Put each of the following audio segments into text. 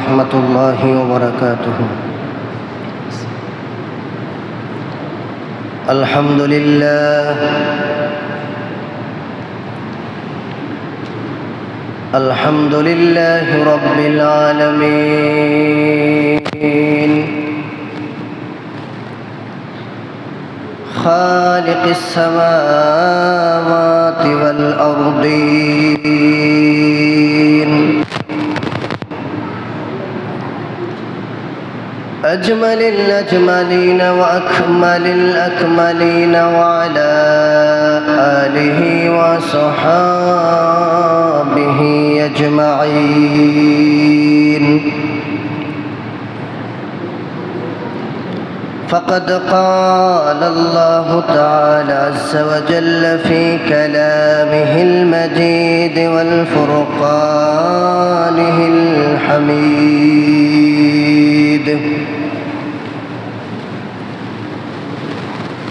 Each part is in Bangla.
ورحمة الله وبركاته. الحمد لله الحمد لله رب العالمين خالق السماوات والأرضين أجمل الأجملين وأكمل الأكملين وعلى آله وصحابه أجمعين. فقد قال الله تعالى عز وجل في كلامه المجيد والفرقانه الحميد: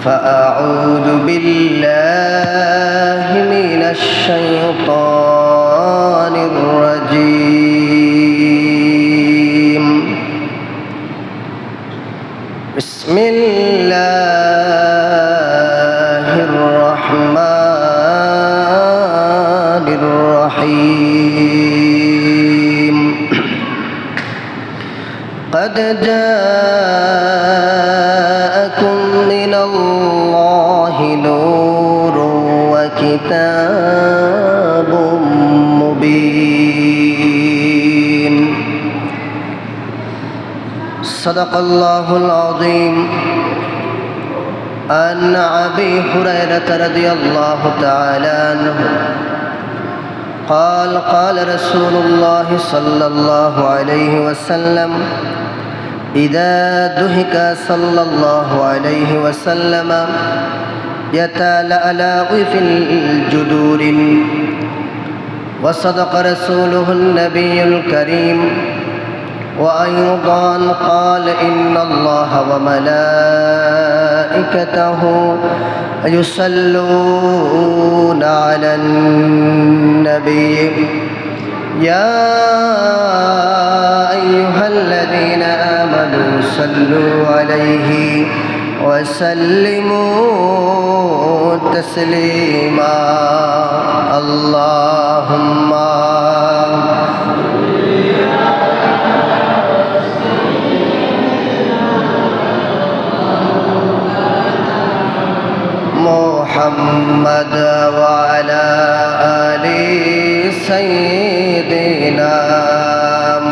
فأعوذ بالله من الشيطان الرجيم. بسم الله الرحمن الرحيم. قد جاءكم من الله نور وكتاب مبين. صدق الله العظيم. عن أبي هريرة رضي الله تعالى عنه قال: قال رسول الله صلى الله عليه وسلم: إذا دهك صلى الله عليه وسلم يتلألأ في الجدور. وصدق رسوله النبي الكريم. وأيضا قال: إن الله وملائكته يصلون على النبي يا أيها الذين آمنوا صلوا عليه وسلموا تسليما. اللهم محمد وعلى آل سيدنا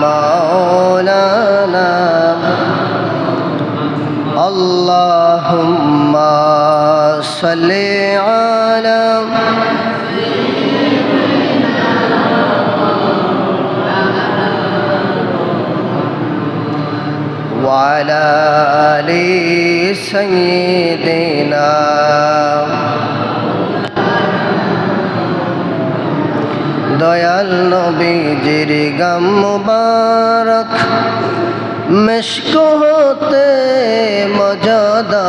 مولانا. اللهم صل على وعلى آل سيدنا. দয়াল নবীজির গাম মুবারক মিশক হতে মজাদার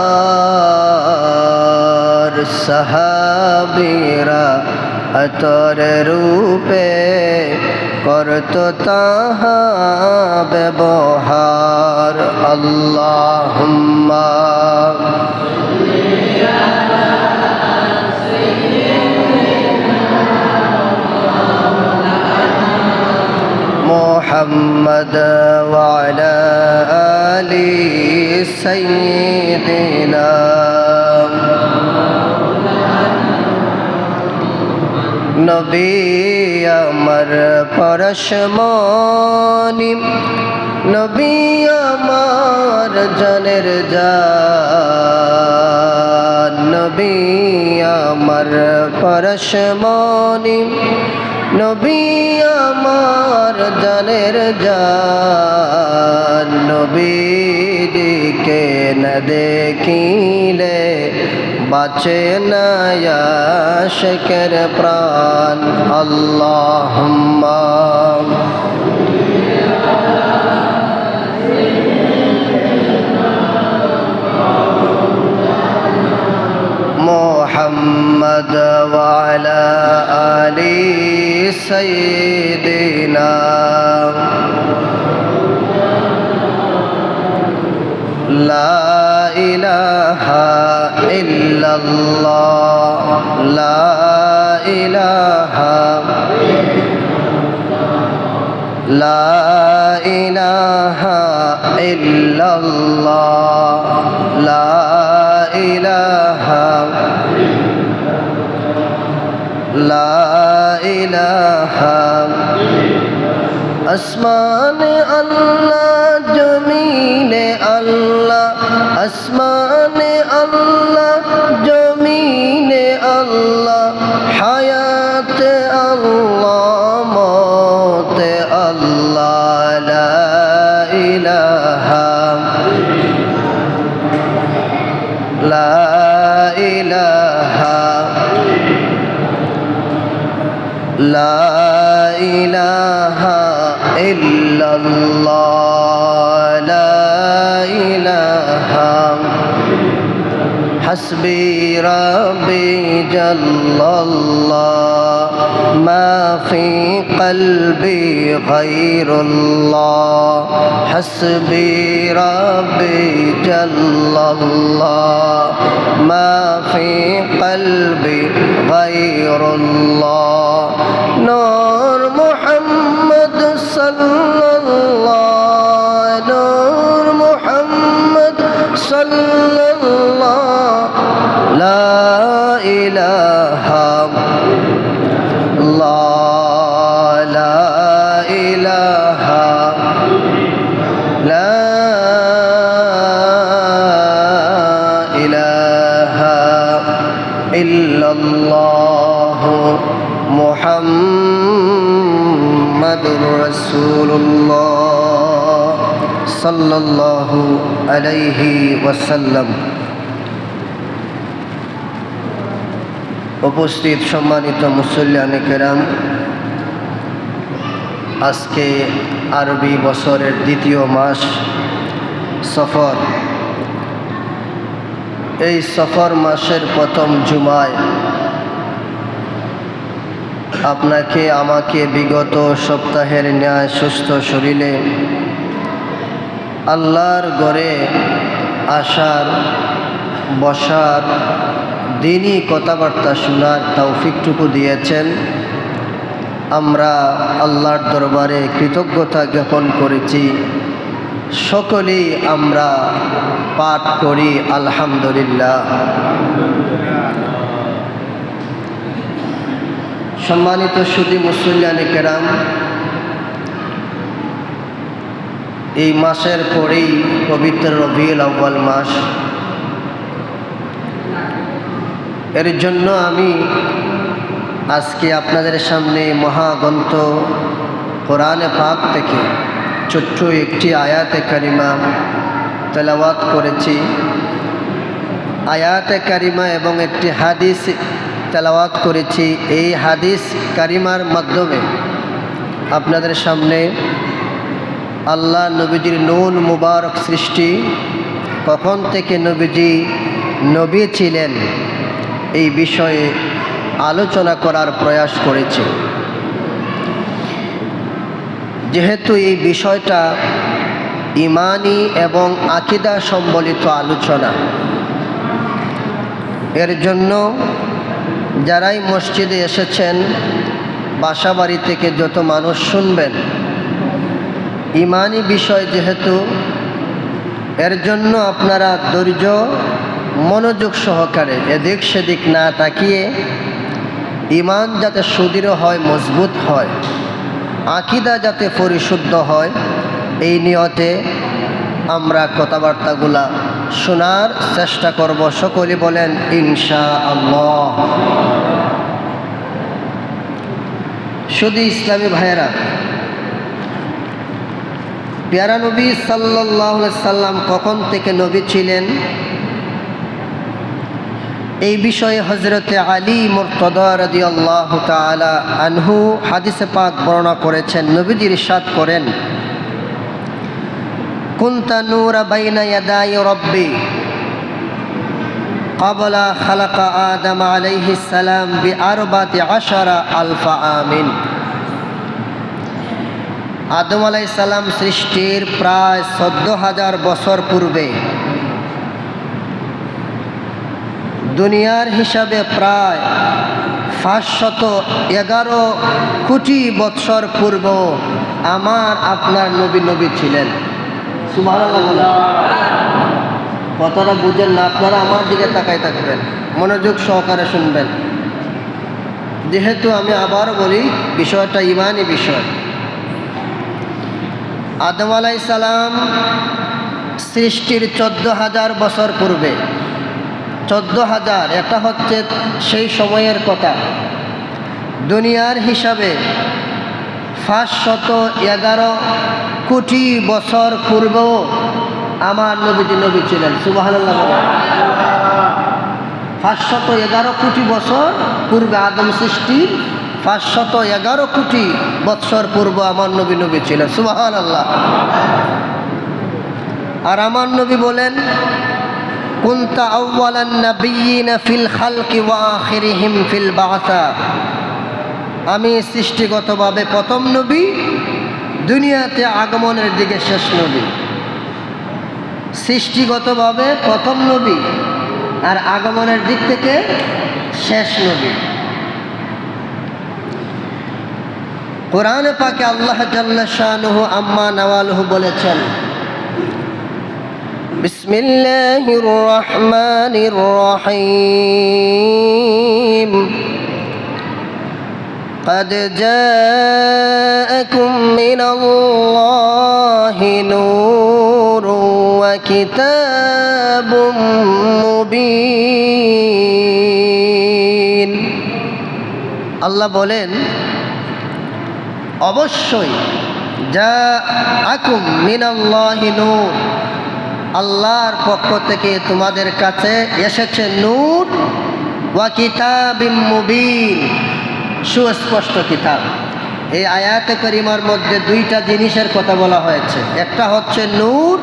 সাহাবীরা আতর রূপে করত তাহা ব্যবহার। আল্লাহুম্মা محمد وعلى آل سيدنا. নবী আমার পরশমণি, নবী আমার জানের জান, নবী আমার পরশমণি, নবী আমার জানের জান। নবীজিকে না দেখিলে বাঁচে না আশিকের প্রাণ। আল্লাহুম্মা محمد وعلى آل سيدنا ইল্লাল্লাহ লা ইলাহা লা ইলাহা ইল্লাল্লাহ লা ইলাহা লা ইলাহা আসমানে আল্লাহ জমিনে আল্লাহ আসমানে আল্লাহ জমিনে আল্লাহ হায়াতে আল্লাহ মতে আল্লাহ লা ইলাহা লা ইলাহা লা ইলাহা ইল্লাল্লাহ লা ইলাহা হাসবি রাব্বি জাল্লাল্লাহ মা ফি কলবি গায়রুল্লাহ হাসবি রাব্বি জাল্লাল্লাহ মা ফি কলবি গায়রুল্লাহ নূর মুহাম্মদ সাল্লাল্লাহ নূর মুহাম্মদ সাল্লাল্লাহ লা ইলাহা ইল্লাল্লাহ লা ইলাহা লা ইলাহা ইল্লাল্লাহ মুহাম্মাদুর রাসূলুল্লাহ সাল্লাল্লাহু আলাইহি ওয়াসাল্লাম। উপস্থিত সম্মানিত মুসল্লিয়ানে কেরাম, আজকে আরবি বছরের দ্বিতীয় মাস সফর। এই সফর মাসের প্রথম জুমায় আপনাকে আমাকে বিগত সপ্তাহের ন্যায় সুস্থ শরীরে আল্লাহর ঘরে আসার বসার দিনই কথাবার্তা শোনার তৌফিকটুকু দিয়েছেন। আমরা আল্লাহর দরবারে কৃতজ্ঞতা জ্ঞাপন করেছি। সকলেই আমরা পাঠ করি আলহামদুলিল্লাহ। সম্মানিত সুধী মুসল্লিয়ানে কেরাম, এই মাসের পরেই পবিত্র রবিউল আউয়াল মাস। এর জন্য আমি আজকে আপনাদের সামনে মহাগ্রন্থ কোরআনে পাক থেকে ছোট্ট একটি আয়াতে কারিমা তেলাওয়াত করেছি। আয়াতে কারিমা এবং একটি হাদিস তেলাওয়াত করেছি। এই হাদিস কারিমার মাধ্যমে আপনাদের সামনে আল্লাহ নবীজির নুন মুবারক সৃষ্টি, কখন থেকে নবীজি নবী ছিলেন এই বিষয়ে আলোচনা করার প্রয়াস করেছি। যেহেতু এই বিষয়টা ইমানি এবং আকীদা সম্বলিত আলোচনা, এর জন্য যারাই মসজিদে এসেছেন, বাসাবাড়ি থেকে যত মানুষ শুনবেন, ইমানি বিষয় যেহেতু, এর জন্য আপনারা ধৈর্য মনোযোগ সহকারে এদিক সেদিক না তাকিয়ে ইমান যাতে সুদৃঢ় হয়, মজবুত হয়, আকীদা যাতে পরিশুদ্ধ হয়, এই নিয়তে আমরা কথাবার্তাগুলা শোনার চেষ্টা করব। সকলে বলেন ইনশাআল্লাহ। শুধু ইসলামী ভাইয়েরা, প্যারা নবী সাল্লাল্লাহু আলাইহি সাল্লাম কখন থেকে নবী ছিলেন এই বিষয়ে হযরতে আলী মুরতদা রাদিয়াল্লাহু তাআলা আনহু হাদিসে পাক বর্ণনা করেছেন। নবীজি ইরশাদ করেন, কুনতা নূরা বাইনা ইয়াদাই রাব্বি ক্বাবলা খালাকা আদম আলাইহিস সালাম বি14,000 আমিন। আদম আলাইহিস সালাম সৃষ্টির প্রায় 14,000 বছর পূর্বে দুনিয়ার হিসাবে প্রায় 511 কোটি বৎসর পূর্ব আমার আপনার নবী ছিলেন। সুবহানাল্লাহ বলেন। কথাটা বুঝেন না, আপনারা আমার দিকে তাকাই থাকবেন, মনোযোগ সহকারে শুনবেন, যেহেতু আমি আবারও বলি বিষয়টা ইমানি বিষয়। আদম আলাইহিস সালাম সৃষ্টির 14,000 বছর পূর্বে, 14,000 এটা হচ্ছে সেই সময়ের কথা। দুনিয়ার হিসাবে 511 কোটি বছর পূর্বেও আমার নবী ছিলেন। সুবহানাল্লাহ। 511 কোটি বছর পূর্বে আদম সৃষ্টির 511 কোটি বৎসর পূর্ব আমার নবী ছিলেন। সুবহানাল্লাহ। আর আমার নবী বলেন, কুনতা আউওয়ালান নাবিয়্যিনা ফিল খালকি ওয়া আখিরিহিম ফিল বা'সা। আমি সৃষ্টিগতভাবে প্রথম নবী, দুনিয়াতে আগমনের দিকে শেষ নবী। সৃষ্টিগতভাবে প্রথম নবী আর আগমনের দিক থেকে শেষ নবী। কোরআনে পাকে আল্লাহ জাল্লা শানুহু আম্মা নাওয়ালুহু বলেছেন, বিসমিল্লাহির রহমানির রহিম, قد جاءكم من الله نور وكتاب মুবিন। আল্লাহ বলেন, অবশ্যই জাআকুম মিনাল্লাহি নূর, আল্লাহর পক্ষ থেকে তোমাদের কাছে এসেছে নূর, ওয়া কিতাবিম মুবিন, সুস্পষ্ট কিতাব। এই আয়াতে কারিমার মধ্যে দুইটা জিনিসের কথা বলা হয়েছে, একটা হচ্ছে নূর,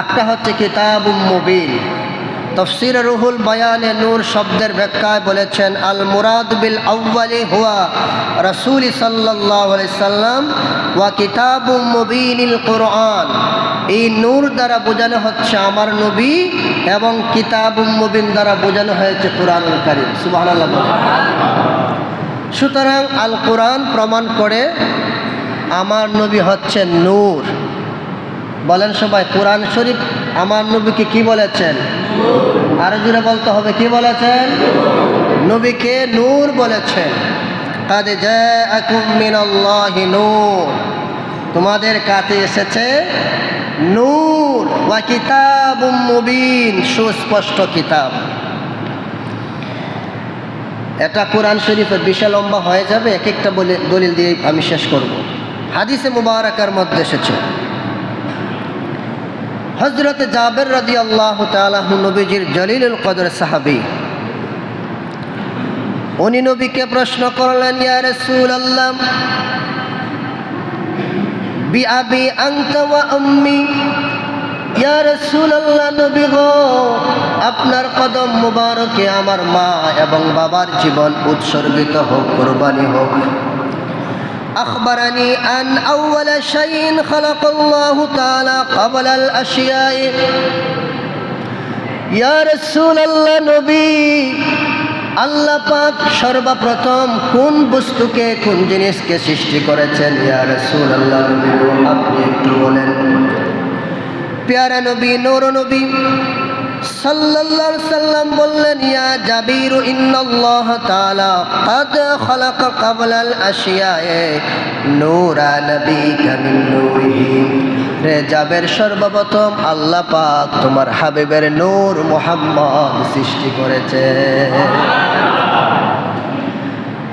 একটা হচ্ছে কিতাবুম মুবিন। তাফসীর রুহুল বায়ানে নূর শব্দের ব্যাখ্যায় বলেছেন, আল মুরাদ বিল আউয়ালি হুয়া রাসূল সাল্লাল্লাহু আলাইহি সাল্লাম ওয়া কিতাবুম মুবিনিল কুরআন। এই নূর দ্বারা বোঝানো হচ্ছে আমার নবী এবং কিতাবুম মুবিন দ্বারা বোঝানো হয়েছে কুরআনুল কারীম। সুবহানাল্লাহ। সুতরাং আল কোরআন প্রমাণ করে আমার নবী হচ্ছেন নূর। বলেন সবাই, কোরআন শরীফ আমার নবীকে কি বলেছেন? আরো জোরে বলতে হবে, কি বলেছেন? নবীকে নূর বলেছেন। কাদ জাআকুম মিনাল্লাহি নূর, তোমাদের কাছে এসেছে নূর, ওয়া কিতাবুম মুবিন, সুস্পষ্ট কিতাব। এটা কোরআন শরীফের বিশাল লম্বা হয়ে যাবে, এক একটা দলিল দিয়ে আমি শেষ করব। হাদিসে মুবারাকার মধ্যে এসেছে, হযরত জাবের রাদিয়াল্লাহু তাআলা আনহু নবীজির জলিলুল কদর সাহাবী, উনি নবীকে প্রশ্ন করলেন, ইয়া রাসূলুল্লাহ বিআবি আনতা ওয়া উম্মি, ইয়া রাসূলুল্লাহ নবী গো, আপনার কদম মুবারকে আমার মা এবং বাবার জীবন উৎসর্গিত হোক, কুরবানি হোক। আখবারানি আন আউওয়ালা শাইইন খালাকাল্লাহু তাআলা ক্বাবলাল আশিয়াই। ইয়া রাসূলুল্লাহ নবী, আল্লাহ পাক সর্বপ্রথম কোন বস্তুকে, কোন জিনিসকে সৃষ্টি করেছেন? ইয়া রাসূলুল্লাহ নবী, আপনি একটু বলেন। প্যারা নবী, নূর নবী সাল্লাল্লাহু আলাইহি সাল্লাম বললেন, ইয়া জাবির ইন্নাল্লাহ তাআলা ক্বাদ খালাকা ক্বাবলাল আশিয়ায়ে নূরা নবিকা মিন নূরিহি। রে জাবের, সর্বপ্রথম আল্লাহ পাক তোমার হাবিবের নূর মুহাম্মদ সৃষ্টি করেছে।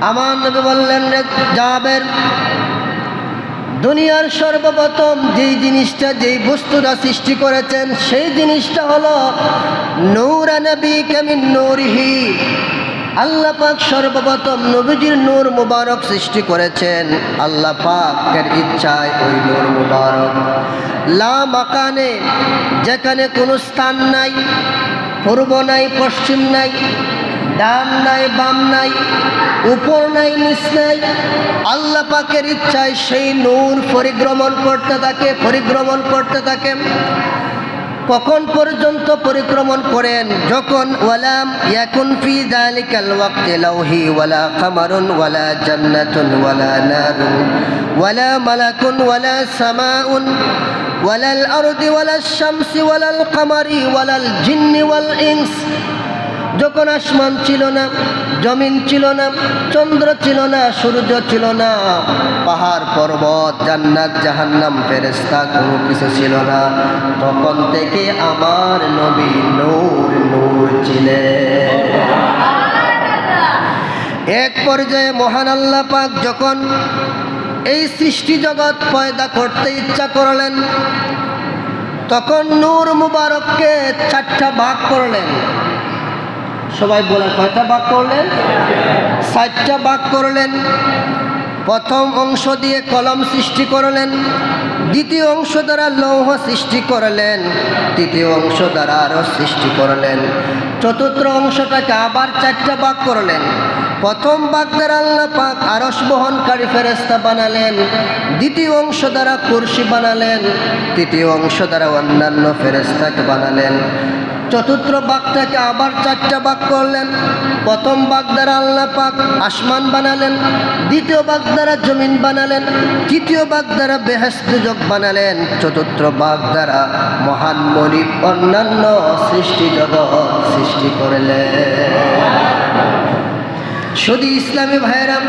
আমার নবী বললেন, রে জাবের, দুনিয়ার সর্বপ্রথম যেই জিনিসটা, যেই বস্তুটা সৃষ্টি করেছেন, সেই জিনিসটা হলো নূরা নবিকা মিন নূরিহি। আল্লাহ পাক সর্বপ্রথম নবীজির নূর মুবারক সৃষ্টি করেছেন। আল্লাহ পাকের ইচ্ছায় ওই নূর মুবারক লা মাকানে, যেখানে কোনো স্থান নাই, পূর্ব নাই, পশ্চিম নাই, ডান নাই, বাম নাই, উপর নাই, নিচ নাই, আল্লাহ পাকের ইচ্ছায় সেই নূর পরিভ্রমণ করতে থাকে। কখন পর্যন্ত পরিক্রমণ করেন? যখন ওয়ালাম ইয়াকুন ফি যালিকাল ওয়াক্তি লাউহি ওয়ালা কামারুন ওয়ালা জান্নাতুন ওয়ালা নারুন ওয়ালা মালাকুন ওয়ালা সামাউন ওয়ালাল আরদি ওয়ালাশ শামসি ওয়ালাল কামারি ওয়ালাল জিন্নি ওয়াল ইনস। যখন আসমান ছিল না, জমিন ছিল না, চন্দ্র ছিল না, সূর্য ছিল না, পাহাড় পর্বত, জান্নাত জাহান্নাম, ফেরেশতা, কোনো কিছু ছিল না, তখন থেকে আমার নবী নূর নূর ছিলেন। এক পর্যায়ে মহান আল্লাহ পাক যখন এই সৃষ্টি জগৎ পয়দা করতে ইচ্ছা করলেন, তখন নূর মুবারককে 4টা ভাগ করলেন। সবাই বলে কয়টা ভাগ করলেন? 4টা ভাগ করলেন। প্রথম অংশ দিয়ে কলম সৃষ্টি করলেন, দ্বিতীয় অংশ দ্বারা লৌহ সৃষ্টি করলেন, তৃতীয় অংশ দ্বারা আরো সৃষ্টি করলেন, চতুর্থ অংশটাকে আবার 4টা ভাগ করলেন। প্রথম ভাগ দ্বারা আল্লাহ পাক আরশ বহনকারী ফেরেশতা বানালেন, দ্বিতীয় অংশ দ্বারা কুরসি বানালেন, তৃতীয় অংশ দ্বারা অন্যান্য ফেরেশতাকে বানালেন। চতুর্থ ভাগটাকে আবার 4টা ভাগ করলেন। প্রথম ভাগ দ্বারা আল্লাহ পাক আসমান বানালেন, দ্বিতীয় ভাগ দ্বারা জমিন বানালেন, তৃতীয় ভাগ দ্বারা বেহেশত জগৎ বানালেন, চতুর্থ ভাগ দ্বারা মহান মনিব অন্যান্য সৃষ্টি জগৎ সৃষ্টি করলেন। শুধু ইসলামী ভাইরাম,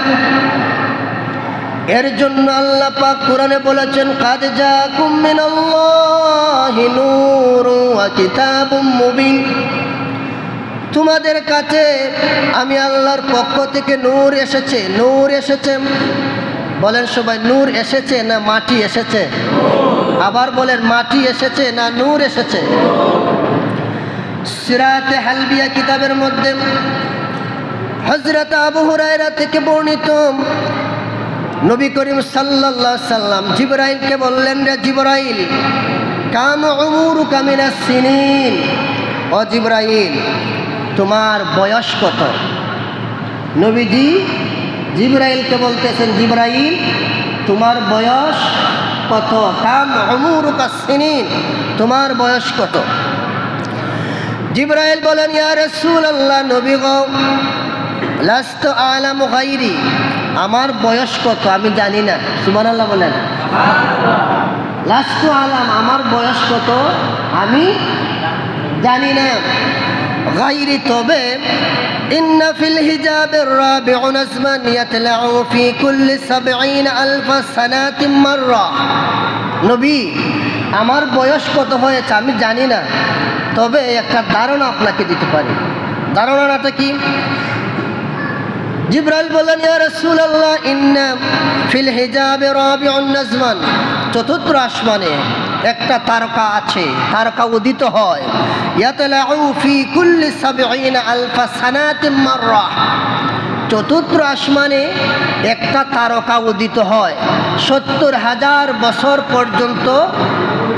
এর জন্য আল্লাহ পাক কোরআনে বলেছেন, কাদ জাকুম মিনাল্লাহি নূরুন ওয়া কিতাবুম মুবিন। তোমাদের কাছে আমি আল্লাহর পক্ষ থেকে নূর এসেছে। নূর এসেছে, বলেন সবাই, নূর এসেছে না মাটি এসেছে? আবার বলেন, মাটি এসেছে না নূর এসেছে? সিরাতে হালবিয়া কিতাবের মধ্যে হযরত আবু হুরায়রা থেকে বর্ণিত, নবী করিম সাল্লাল্লাহু আলাইহি সাল্লাম জিবরাইলকে বললেন, রে জিবরাইল, কাম উমুরুকা মিনাস সিনিন। ও জিবরাইল, তোমার বয়স কত? নবীজি জিবরাইলকে বলতেছেন, জিবরাইল, তোমার বয়স কত? কাম উমুরুকা সিনিন, তোমার বয়স কত? জিবরাইল বলেন, ইয়া রাসূলুল্লাহ, নবী গো, লাস্তু আলামু গায়রি, আমার বয়স কত আমি জানি না। সুবহানাল্লাহ বলেন। লাস্তু আলাম, আমার বয়স কত আমি জানি না। গায়রি, তবে ইন্না ফিল হিজাবির রাবিউ নাজমান ইয়াতলাউ ফি কুল্লি ৭০,০০০ সানাতিন মাররা। নবী, আমার বয়স কত হয়েছে আমি জানি না, তবে একটা ধারণা আপনাকে দিতে পারি। ধারণাটা কি? জিবরাইল বললেন, ইয়া রাসূলুল্লাহ, ইন্না ফিল হিজাবি রাবিউন নাজমান, চতুর্থ আসমানে একটা তারকা আছে, তারকা উদিত হয়। ইয়াতলাউ ফি কুল্লি ৭০,০০০ সানাতিন মাররা, চতুর্থ আসমানে একটা তারকা উদিত হয়, ৭০,০০০ বছর পর্যন্ত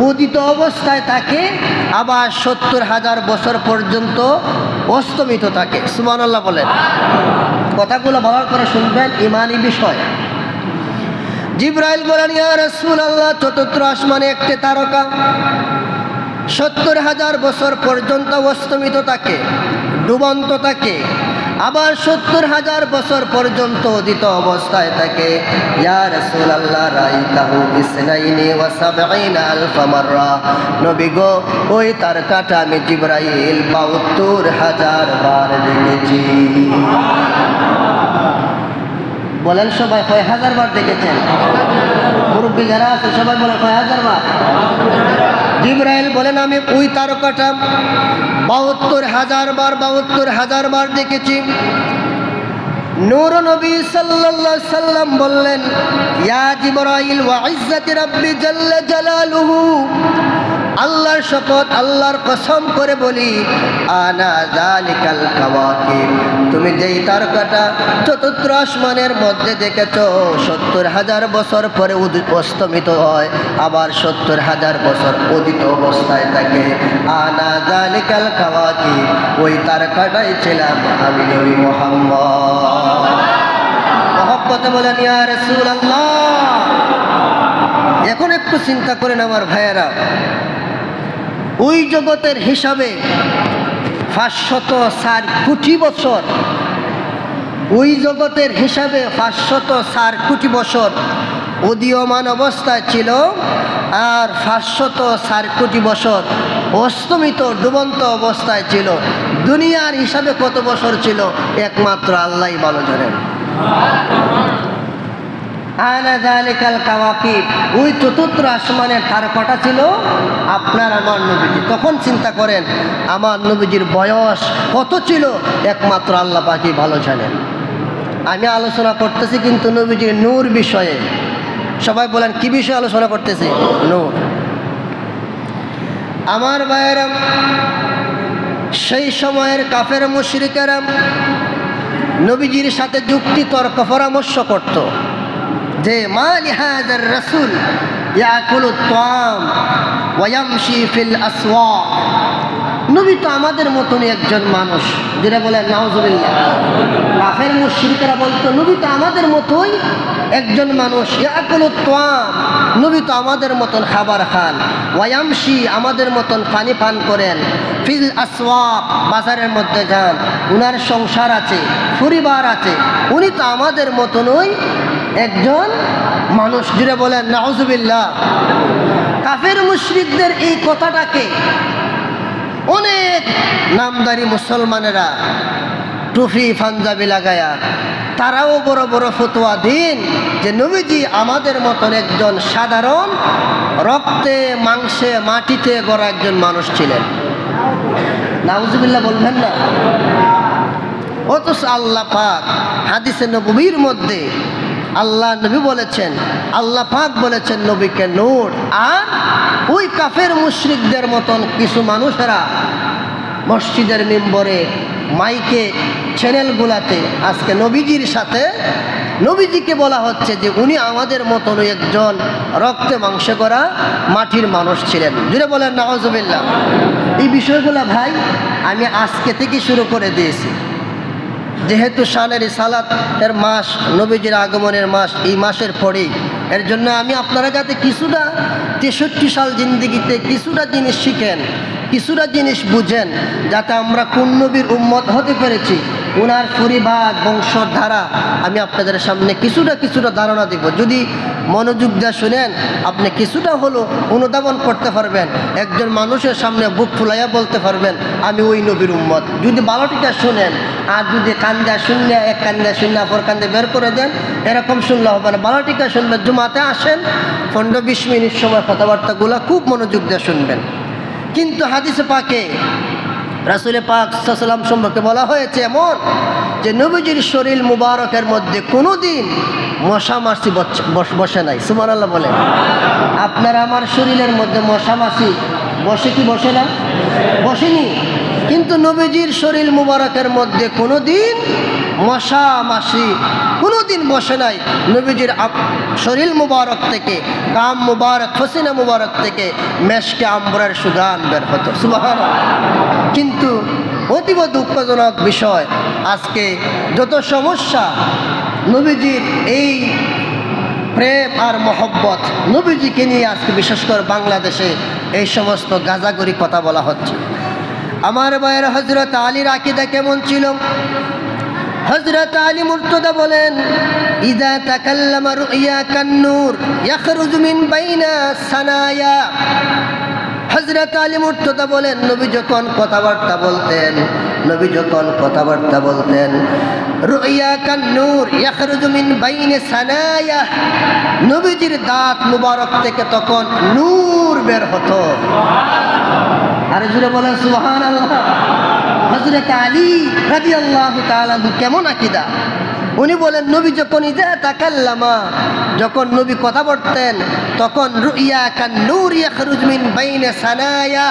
উদিত অবস্থায় থাকে, আবার ৭০,০০০ বছর পর্যন্ত অস্তমিত থাকে। সুবহানাল্লাহ বলেন। কথাগুলো ভালো করে শুনবেন, ইমানি বিষয়। জিবরাইল বলেন, ইয়া রাসূলুল্লাহ, চতুর্থ আসমানে একটি তারকা ৭০,০০০ বছর পর্যন্ত অস্তমিত থাকে, ডুবন্ত থাকে, আবার ৭০,০০০ বছর পর্যন্ত উদিত অবস্থায় থাকে। ইয়া রাসূলুল্লাহ, রাইতাহু বিসনাইনি ওয়া ৭০,০০০ মাররা। নবী গো, ওই তারকাটা আমি জিবরাইল ৭২,০০০ বার দেখেছি। বলেন সবাই, কয় হাজার বার দেখেছেন? মুরব্বী যারা আছে সবাই বলে, কয় হাজার বার? জিবরাইল বলেন, আমি ওই তারকাটা ৭২,০০০ বার ৭২,০০০ বার দেখেছি। নূর নবী সাল্লাল্লাহু আলাইহি সাল্লাম বললেন, ইয়া জিবরাইল, ওয়া ইজ্জাতি রাব্বি জাল্লা জালালুহু, আল্লাহর শপথ, আল্লাহর কসম করে বলি, আনা যালিকাল কাওয়াকিব, তুমি যেই তারকাটা চতুর্থ আসমানের মধ্যে দেখেছো, ৭০,০০০ বছর পরে অস্তমিত হয়, আবার ৭০,০০০ বছর উদিত অবস্থায় থাকে। আনা যালিকাল কাওয়াকিব, ওই তারকাটাই ছিলাম আমি, নবী মুহাম্মদ। মহব্বতে বলেন, ইয়া রাসূলুল্লাহ। এখন একটু চিন্তা করেন আমার ভাইয়েরা, ওই জগতের হিসাবে 504 কোটি বছর, ওই জগতের হিসাবে 504 কোটি বছর উদীয়মান অবস্থায় ছিল, আর 504 কোটি বছর অস্তমিত ডুবন্ত অবস্থায় ছিল। দুনিয়ার হিসাবে কত বছর ছিল একমাত্র আল্লাহই ভালো জানেন। আনা যালিকাল কাওয়াকিব, ওই চতুর্থ আসমানের তারকাটা ছিল আপনার আমার নবীজি। তখন চিন্তা করেন আমার নবীজির বয়স কত ছিল একমাত্র আল্লাহ পাকই ভালো জানেন। আমি আলোচনা করতেছি কিন্তু নবীজির নূর বিষয়ে। সবাই বলেন কি বিষয়ে আলোচনা করতেছি? নূর। আমার ভাইয়েরা, সেই সময়ের কাফের মুশরিকেরা নবীজির সাথে যুক্তি তর্ক পরামর্শ করত যে মা লিহাযার রাসূল ইয়াকুলুত তাআম ওয়া ইয়ামশি ফিল আসওয়াক, নবী তো আমাদের মতনই একজন মানুষ। যেটা বলেন নাউজুবিল্লাহ। কাফের মুশরিকরা বলতো নবী তো আমাদের মতোই একজন মানুষ। ইয়াকুলুত তাআম, নবী তো আমাদের মতন খাবার খান। ওয়া ইয়ামশি, আমাদের মতন পানি পান করেন। ফিল আসওয়াক, বাজারের মধ্যে যান, উনার সংসার আছে, পরিবার আছে, উনি তো আমাদের মতনই একজন মানুষ। যেটা বলেন নাউজুবিল্লাহ। কাফের মুশরিকদের এই কথাটাকে অনেক নামদারি মুসলমানেরা টুপি পাঞ্জাবি লাগায়া তারাও বড় বড় ফতোয়া দিন যে নবীজি আমাদের মতন একজন সাধারণ রক্তে মাংসে মাটিতে গড়া একজন মানুষ ছিলেন। নাউজুবিল্লাহ বলবেন না? অথচ আল্লাহ পাক হাদিসে নববীর মধ্যে আল্লাহ নবী বলেছেন, আল্লাহ পাক বলেছেন নবীকে নূর। আর ওই কাফের মুশরিকদের মতন কিছু মানুষেরা মসজিদের মিম্বরে, মাইকে, চ্যানেলগুলাতে আজকে নবীজির সাথে নবীজিকে বলা হচ্ছে যে উনি আমাদের মতন একজন রক্তে মাংসে করা মাটির মানুষ ছিলেন। যেটা বলেন নাউজুবিল্লাহ। এই বিষয়গুলো ভাই আমি আজকে থেকে শুরু করে দিয়েছি, যেহেতু শানে রিসালাত এর মাস, নবীজির আগমনের মাস, এই মাসের পরেই। এর জন্য আমি আপনারা যাতে কিছুটা 63 সাল জিন্দিগিতে কিছুটা জিনিস শিখেন, কিছুটা জিনিস বুঝেন, যাতে আমরা কোন নবীর উম্মত হতে পেরেছি, ওনার পরিবার বংশধারা আমি আপনাদের সামনে কিছুটা ধারণা দেব। যদি মনোযোগ দিয়ে শুনেন আপনি কিছুটা হলো অনুধাবন করতে পারবেন, একজন মানুষের সামনে বুক ফুলাইয়া বলতে পারবেন আমি ওই নবীর উম্মত। যদি ভালোটিটা শুনেন, আর যদি কান্দা শূন্য, এক কান্দা শূন্য অপর কান্দে বের করে দেন, এরকম শুনলে হবে না। ভালোটিকা শুনবেন। জুমাতে আসেন, 15-20 মিনিট সময় কথাবার্তাগুলো খুব মনোযোগ দিয়ে শুনবেন। কিন্তু হাদিসে পাকে রাসূল পাক সাল্লাল্লাহু আলাইহি ওয়াসাল্লাম সম্পর্কে বলা হয়েছে এমন যে নবীজির শরীর মুবারকের মধ্যে কোনো দিন মশা মাছি বসে নাই। সুবহানাল্লাহ বলেন। আপনার আমার শরীরের মধ্যে মশা মাছি বসে কি বসে না? বসেনি। কিন্তু নবীজির শরীর মুবারকের মধ্যে কোনো দিন মশা মাছি কোনো দিন বসে নাই। নবীজির শরীর মুবারক থেকে, কাম মুবারক, ফসিনা মুবারক থেকে মেশকে আম্বরের সুগান বের হতো। সুবহানাল্লাহ। কিন্তু অতীব দুঃখজনক বিষয়, আজকে যত সমস্যা নবীজির এই প্রেম আর মহব্বত নবীজিকে নিয়ে আজকে বিশেষ করে বাংলাদেশে এই সমস্ত গাজাগরি কথা বলা হচ্ছে। আমার ভাইয়ের হযরত আলীর আকীদা কেমন ছিল? হযরত আলী মুর্তদা বলেন ইযা তাকাল্লামা রুইয়া কান্নুর ইয়াখরুজু মিন বাইনা সানায়া। হযরত আলী মুর্তদা বলেন নবী যখন কথাবার্তা বলতেন রুইয়া কান্নুর ইয়াখরুজু মিন বাইনা সানায়া, নবীজির দাঁত মুবারক থেকে তখন নূর বের হতো। আর জুড়ে বলেন সুবহানাল্লাহ। হযরত আলী রাদিয়াল্লাহু তাআলা কেমন আকীদা? উনি বলেন নবী যখন ইযা তাকাল্লামা, যখন নবী কথা বলতেন তখন রুইয়া কান্নুর ইয়াখরুজ মিন বাইনা সানায়া,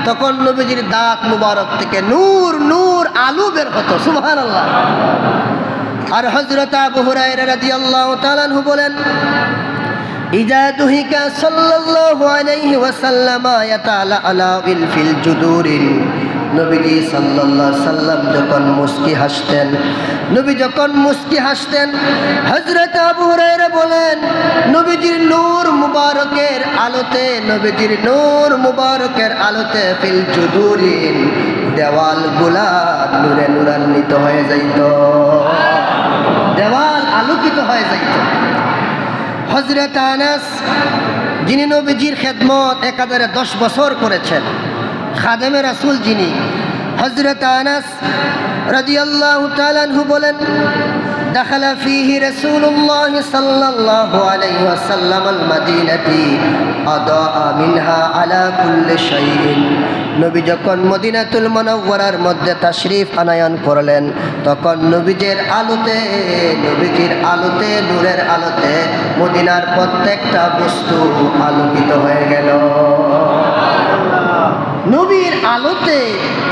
তখন নবীজির দাঁত মুবারক থেকে নূর আলো বের হতো। সুবহানাল্লাহ। আর হযরত আবু হুরায়রা রাদিয়াল্লাহু তাআলা আনহু বলেন ইযা দুহিকা সাল্লাল্লাহু আলাইহি ওয়াসাল্লাম ইয়াতালা আলা ফিল জুদুরিন নবীজি সাল্লাল্লাহু আলাইহি সাল্লাম যখন মুস্কি হাসতেন, নবী যখন মুস্কি হাসতেন, হযরত আবু হুরায়রা বলেন নবীজির নূর মুবারকের আলোতে, নবীজির নূর মুবারকের আলোতে ফিল জুদুরিন, দেওয়ালগুলা নূরে নূরান্বিত হয়ে যাইত, দেওয়াল আলোকিত হয়ে যাইত। হযরত আনাস, যিনি নবীজির খেদমত 1010 বছর করেছেন, খাদেমে রাসূল যিনি, হযরত আনাস রাদিয়াল্লাহু তাআলা আনহু বলেন দাখালা ফীহি রাসূলুল্লাহ সাল্লাল্লাহু আলাইহি ওয়াসাল্লাম আল মদিনাতি আদাআ মিনহা আলা কুল্লি শাইইন। নবী যখন মদিনাতুল মুনাওয়ারার মধ্যে তাশরীফ আনায়ন করলেন, তখন নবীজির আলোতে, নবীজির আলোতে, নূরের আলোতে মদিনার প্রত্যেকটা বস্তু আলোকিত হয়ে গেল। নবীর আলোতে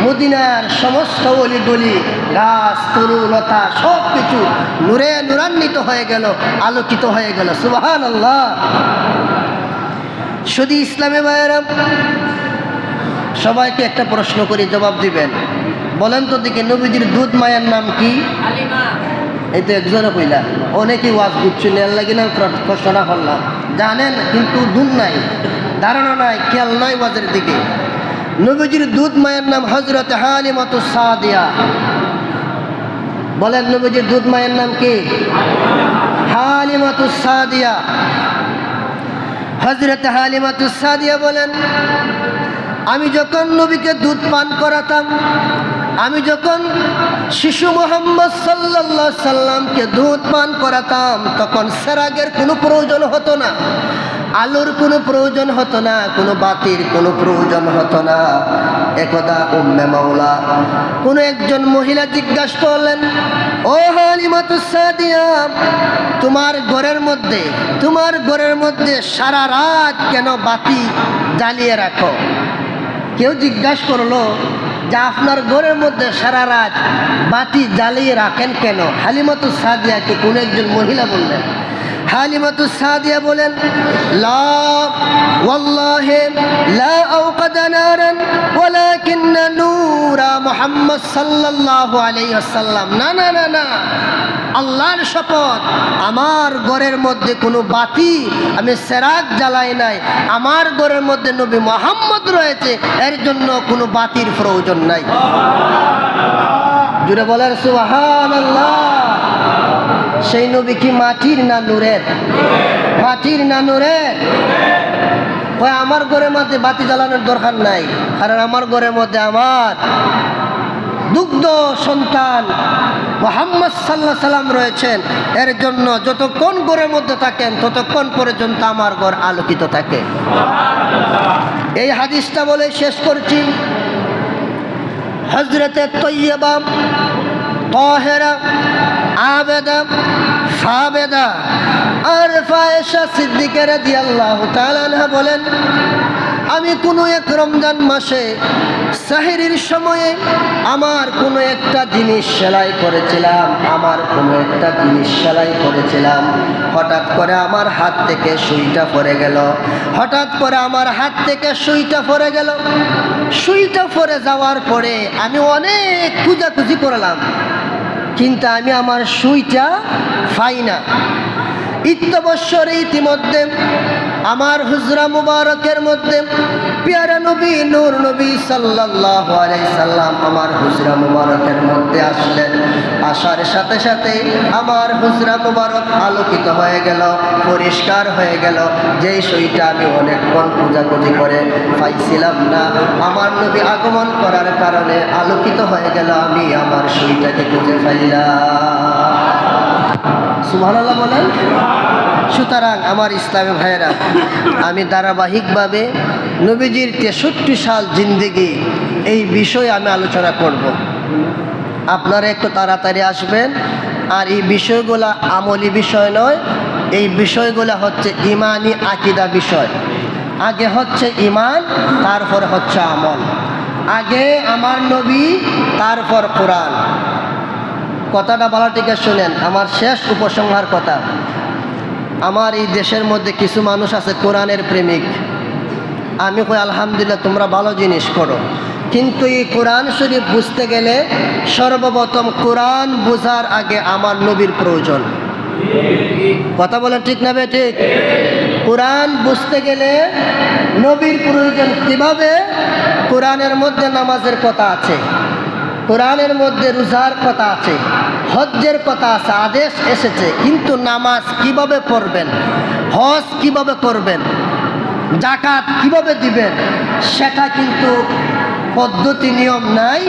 মদিনার সমস্ত অলিগলি, গাছ, তরুলতা সব কিছু নূরে নূরান্বিত হয়ে গেল, আলোকিত হয়ে গেল। সুবহানাল্লাহ। শুধু ইসলামে ভাইয়েরা, সবাইকে একটা প্রশ্ন করি, জবাব দিবেন। বলেন তো দেখি, নবীজির দুধ মায়ের নাম কি? এই তো একজনে কইলা, অনেকেই ওয়াজ বুঝছে নেয়ার লাগে না, প্রশ্নটা করলাম। জানেন কিন্তু দুধ নাই, ধারণা নাই, খেয়াল নাই ওয়াজের দিকে। নবীজির দুধ মায়ের নাম হযরত হালিমাতুস সাদিয়া। বলেন নবীজির দুধ মায়ের নাম কি? হালিমাতুস সাদিয়া। হযরত হালিমাতুস সাদিয়া বলেন, আমি যখন নবীকে দুধ পান করাতাম, আমি যখন শিশু মুহাম্মদ সাল্লাল্লাহু আলাইহি সাল্লামকে দুধ পান করাতাম, তখন সেরাগের কোনো প্রয়োজন হতো না, আলোর কোনো প্রয়োজন হতো না, কোনো বাতির কোনো প্রয়োজন হতো না। একদা উম্মে মাওলা কোনো একজন মহিলা জিজ্ঞাসা করলেন, ও হালিমাতুস সাদিয়া, তোমার ঘরের মধ্যে সারা রাত কেন বাতি জ্বালিয়ে রাখো? কেউ জিজ্ঞাসা করলো যে আপনার ঘরের মধ্যে সারা রাত বাতি জ্বালিয়ে রাখেন কেন? হালিমাতুস সাদিয়াকে কোন একজন মহিলা বললেন। হালিমাতুস সাদিয়া বলেন, লা ওয়াল্লাহি লা আওকাদা নারান ওয়ালাকিন্না নূরা মুহাম্মদ সাল্লাল্লাহু আলাইহি ওয়াসাল্লাম। না না না না, আল্লাহর শপথ, আমার ঘরের মধ্যে কোনো বাতি আমি সেরাগ জ্বালাই নাই, আমার ঘরের মধ্যে নবী মুহাম্মদ রয়েছে, এর জন্য কোনো বাতির প্রয়োজন নাই। জুড়ে বলেন সুবহানাল্লাহ। সেই নবী কি মাটির না নূরের? মাটির না নূরের? আমার ঘরের মধ্যে বাতি জ্বালানোর দরকার নাই, কারণ আমার ঘরের মধ্যে আমার দুগ্ধ সন্তান মুহাম্মদ সাল্লাল্লাহু আলাইহি সাল্লাম রয়েছেন, এর জন্য যতক্ষণ ঘরের মধ্যে থাকেন ততক্ষণ পর্যন্ত আমার ঘর আলোকিত থাকে। এই হাদিসটা বলে শেষ করছি। হযরতে তৈয়বা, তাহেরা, আবেদা, সাবেদা আর আয়েশা সিদ্দিকা রাদিয়াল্লাহু তাআলা আনহা বলেন, আমি কোনো এক রমজান মাসে সাহরির সময়ে আমার কোনো একটা জিনিস সেলাই করেছিলাম, হঠাৎ করে আমার হাত থেকে সুইটা পড়ে গেল। সুইটা পড়ে যাওয়ার পরে আমি অনেক খোঁজাখুঁজি করলাম, কিন্তু আমি আমার সুইটা পাই না। ইতিমধ্যে আমার হুজরা মুবারকের মধ্যে প্যারা নবী নূর নবী সাল্লাল্লাহু আলাইহি সাল্লাম আমার হুজরা মুবারকের মধ্যে আসলেন। আসার সাথে সাথে আমার হুজরা মুবারক আলোকিত হয়ে গেল, পরিষ্কার হয়ে গেল। যেই সুইটা আমি অনেকক্ষণ খোঁজাখুঁজি করে পাইছিলাম না, আমার নবী আগমন করার কারণে আলোকিত হয়ে গেল, আমি আমার সুইটাকে খুঁজে পাইলাম। সুবহানাল্লাহ বলেন। সুতরাং আমার ইসলামী ভাইয়েরা, আমি ধারাবাহিকভাবে নবীজির 63 সাল জিন্দেগি এই বিষয়ে আমি আলোচনা করব। আপনারা একটু তাড়াতাড়ি আসবেন। আর এই বিষয়গুলো আমলি বিষয় নয়, এই বিষয়গুলো হচ্ছে ইমানি আকীদা বিষয়। আগে হচ্ছে ইমান, তারপর হচ্ছে আমল। আগে আমার নবী, তারপর কোরআন। কথাটা বলা থেকে শুনেন, আমার শেষ উপসংহার কথা। আমার এই দেশের মধ্যে কিছু মানুষ আছে কোরআনের প্রেমিক। আমি কই আলহামদুলিল্লাহ, তোমরা ভালো জিনিস করো, কিন্তু এই কোরআন শরীফ বুঝতে গেলে সর্বপ্রথম কোরআন বোঝার আগে আমার নবীর প্রয়োজন। কথা বলেন ঠিক না বে ঠিক? কোরআন বুঝতে গেলে নবীর প্রয়োজন। কিভাবে? কোরআনের মধ্যে নামাজের কথা আছে, কোরআনের মধ্যে রোজার কথা আছে, হজ্জের কথা আছে, আদেশ এসেছে, কিন্তু নামাজ কিভাবে পড়বেন, হজ কিভাবে করবেন, জাকাত কিভাবে দিবেন, সেটা কিন্তু পদ্ধতি নিয়ম নাই।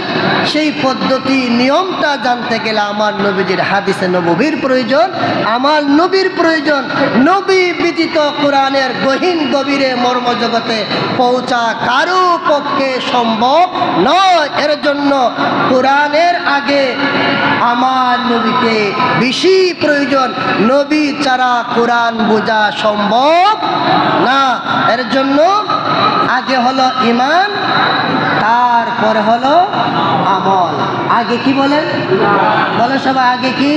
সেই পদ্ধতি নিয়মটা জানতে গেলে আমার নবীজির হাদিসে নববীর প্রয়োজন, আমার নবীর প্রয়োজন। নবী ব্যতীত কোরআনের গহীন গভীরে মর্ম জগতে পৌঁছা কারো পক্ষে সম্ভব নয়। এর জন্য কোরআনের আগে আমার নবীকে বেশি প্রয়োজন। নবী ছাড়া কোরআন বোঝা সম্ভব না। এর জন্য আগে হলো ঈমান, তারপরে হলো আমল। আগে কি বলেন? বলে সবাই আগে কি?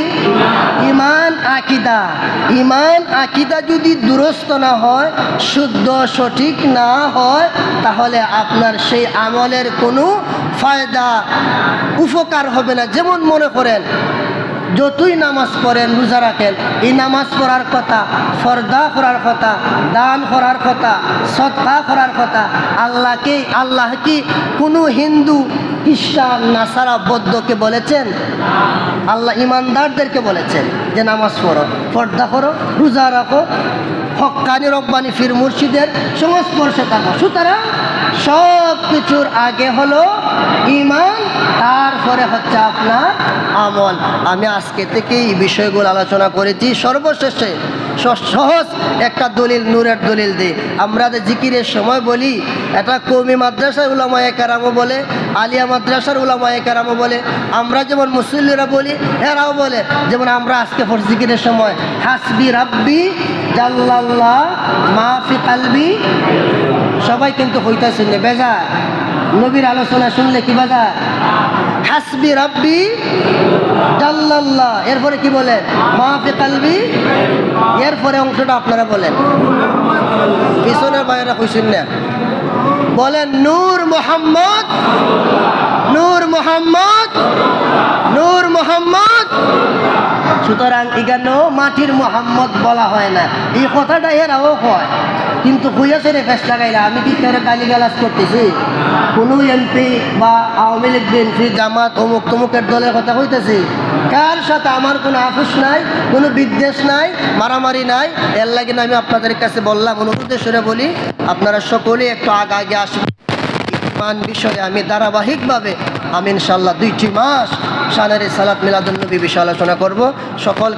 ঈমান আকীদা। ঈমান আকীদা যদি দুরস্ত না হয়, শুদ্ধ সঠিক না হয়, তাহলে আপনার সেই আমলের কোনো ফায়দা উপকার হবে না। যেমন মনে করেন যতই নামাজ পড়েন, রোজা রাখেন, এই নামাজ পড়ার কথা, ফরদা করার কথা, দান করার কথা, সদকা করার কথা, আল্লাহ কি কোনো হিন্দু, খ্রিস্টান, নাসারা, বৌদ্ধকে বলেছেন? আল্লাহ ইমানদারদেরকে বলেছেন যে নামাজ পড়ো, পর্দা করো, রোজা রাখো, হক্কানি রব্বানি ফির মুর্শিদের সংস্পর্শে থাকো। সুতরাং সব কিছুর আগে হলো ঈমান, তারপরে হচ্ছে আপনার আমল। আমি আজকে থেকে এই বিষয়গুলো আলোচনা করেছি। সর্বশেষে সহজ একটা দলিল, নূরের দলিল দিই। আমরা যে জিকিরের সময় বলি, এটা কওমি মাদ্রাসার উলামায়ে কেরামও বলে, আলিয়া মাদ্রাসার উলামায়ে কেরামও বলে, আমরা যেমন মুসল্লিরা বলি এরাও বলে। যেমন আমরা আজকে জিকিরের সময় হাসবি রাব্বি জাল্লাল্লাহ মা ফি কলবি, সবাই কিন্তু হইতাছে না বেজার। নবীর আলোচনা শুনলে কি বাজার? হাসবি রাব্বি জাল্লাল্লাহ, এরপরে কি বলেন? মা ফি কলবি। এরপরে অংশটা আপনারা বলেন, পিছনের বাইরে কইছেন না, বলেন নূর মুহাম্মদ, নূর মুহাম্মদ, নূর মুহাম্মদ। সুতরাং এখানে মাটির মোহাম্মদ বলা হয় না, এই কথাটা এরাও হয়, কিন্তু হইয়াছে রে ফেস লাগাইলা। আমি কি কারো গালিগালাজ করতেছি? কোনো এমপি বা আওয়ামী লীগ, বিএনপি, জামাত, অমুক তমুকের দলের কথা হইতেছি? কার সাথে আমার কোনো আপোষ নাই, কোনো বিদ্বেষ নাই, মারামারি নাই। এর লাগে আমি আপনাদের কাছে বললাম, অনুরোধে সরে বলি, আপনারা সকলে একটু আগে আসবেন। ঈমান বিষয়ে আমি ধারাবাহিকভাবে আমি ইনশাআল্লাহ 2টি মাস শানের সালাত মিলাদুন নবী বিষয়ে আলোচনা করব। সকল